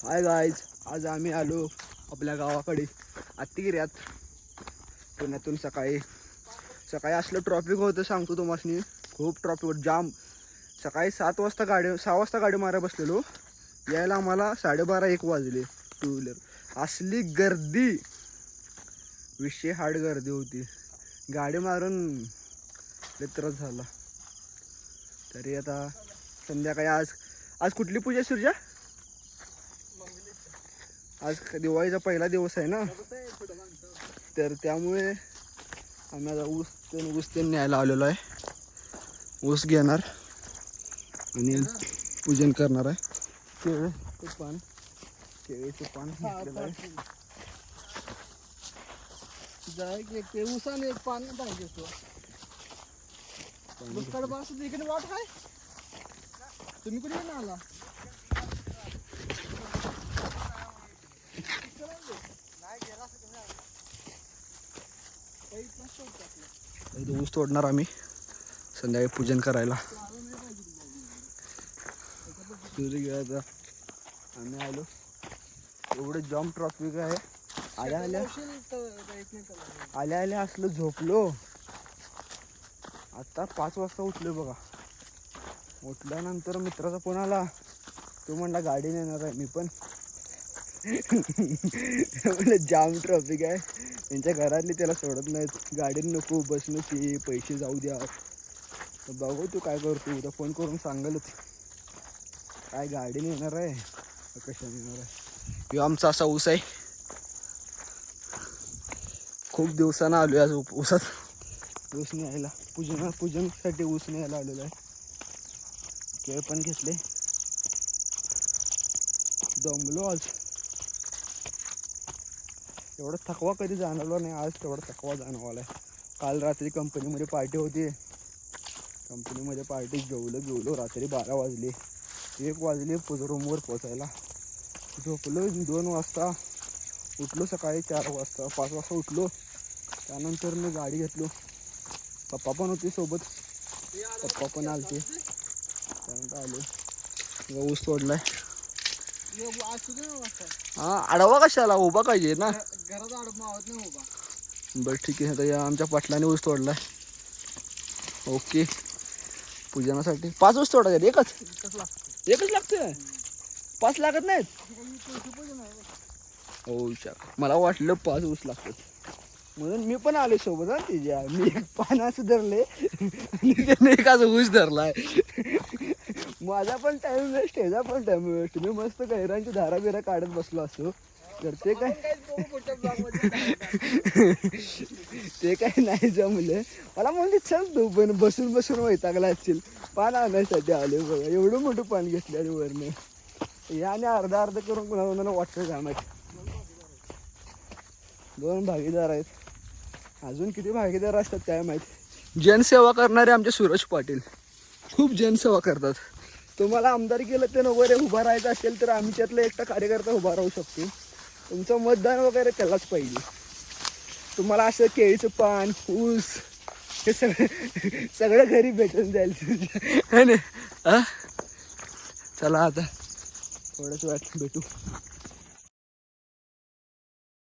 Hi guys, आज आम्ही आलो आपल्या गावाकडे अत्तिगिऱ्यात. पुण्यातून सकाळी असलं ट्रॉफिक होतं सांगतो तुम्हाला. खूप ट्रॉफिक होतं, जाम. सकाळी 6 वाजता गाडी मारा बसलेलो, यायला आम्हाला 12:30-1 वाजले. टू व्हीलर असली गर्दी, विषय हार्ड गर्दी होती. गाडी मारून लय त्रास झाला. तरी आता संध्याकाळी आज कुठली पूजा सूर्या? आज दिवाळीचा पहिला दिवस आहे ना, तर त्यामुळे आम्ही आता ऊस न्यायला आलेलो आहे. ऊस घेणार आणि पूजन करणार आहे. केळीचं पान घेतलेलं आहे. ते उसाने एक पान पाहिजे तो इकडे वाट आहे. तुम्ही कुठे आला? ऊस तोडणार आम्ही संध्याकाळी पूजन करायला. आम्ही आलो, एवढं जाम ट्रॉफिक आहे. आल्या असलं झोपलो. आता 5 वाजता उठलो बघा. उठल्यानंतर मित्राचा फोन आला, तो म्हणला गाडी नेणार आहे. मी पण जाम ट्रॉफिक आहे. त्यांच्या घरातली त्याला सोडत नाहीत. गाडी नको, बस नको, पैसे जाऊ द्या. बघू तू काय करतो, उद्या फोन करून सांगलच काय गाडी नेणार आहे कशाने येणार आहे. ह्यो आमचा असा ऊस आहे. खूप दिवसानं आलो आज ऊसात ऊस न्यायला. पूजनसाठी ऊस न्यायला आलेलो आहे. केळ पण घेतले. दमलो आज. एवढा थकवा कधी जाणवला नाही, आज तेवढा थकवा जाणवला आहे. काल रात्री कंपनीमध्ये पार्टी होती. कंपनीमध्ये पार्टी जेवलो रात्री 12 वाजले. 1 वाजले रूमवर पोचायला. झोपलो 2 वाजता. उठलो सकाळी 4 वाजता 5 वाजता उठलो. त्यानंतर मी गाडी घेतलो. पप्पा पण होते सोबत, पप्पा पण आलते. त्यानंतर आलो, ऊस तोडलाय. हा, आडवा कशाला, उभा पाहिजे ना. बरं ठीक आहे. आता आमच्या पाटलाने ऊस तोडलाय. ओके, पूजनासाठी 5 ऊस तोडायचे. एकच लागते, 5 लागत नाहीत. हो, मला वाटलं 5 ऊस लागतात म्हणून मी पण आले सोबत. तिच्या मी एक पाना सुधारले आणि त्याने एकाच ऊस धरलाय. माझा पण टाइम वेस्ट, ह्याचा पण टाइम वेस्ट. मी मस्त कैरांची धारा बिरा काढत बसलो असतो. तर ते काय नाही जमलं. मला म्हणले चल तू पण, बसून वैतागला असतील. पान आणण्यासाठी आले बघा. एवढं मोठं पान घेतले आणि वरनं याने अर्धा करून कुणाला वाटतं काय माहिती. 2 भागीदार आहेत, अजून किती भागीदार असतात काय माहिती. जनसेवा करणारे आमचे सूरज पाटील खूप जनसेवा करतात. तुम्हाला आमदार केलं ते वगैरे उभा राहायचं असेल तर आम्ही त्यातला एकटा कार्यकर्ता उभा राहू शकतो. तुमचं मतदान वगैरे त्यालाच पाहिजे. तुम्हाला असं केळीचं पान, ऊस हे सगळं घरी भेटून जाईल है ना. चला आता थोडंच वेळात भेटू.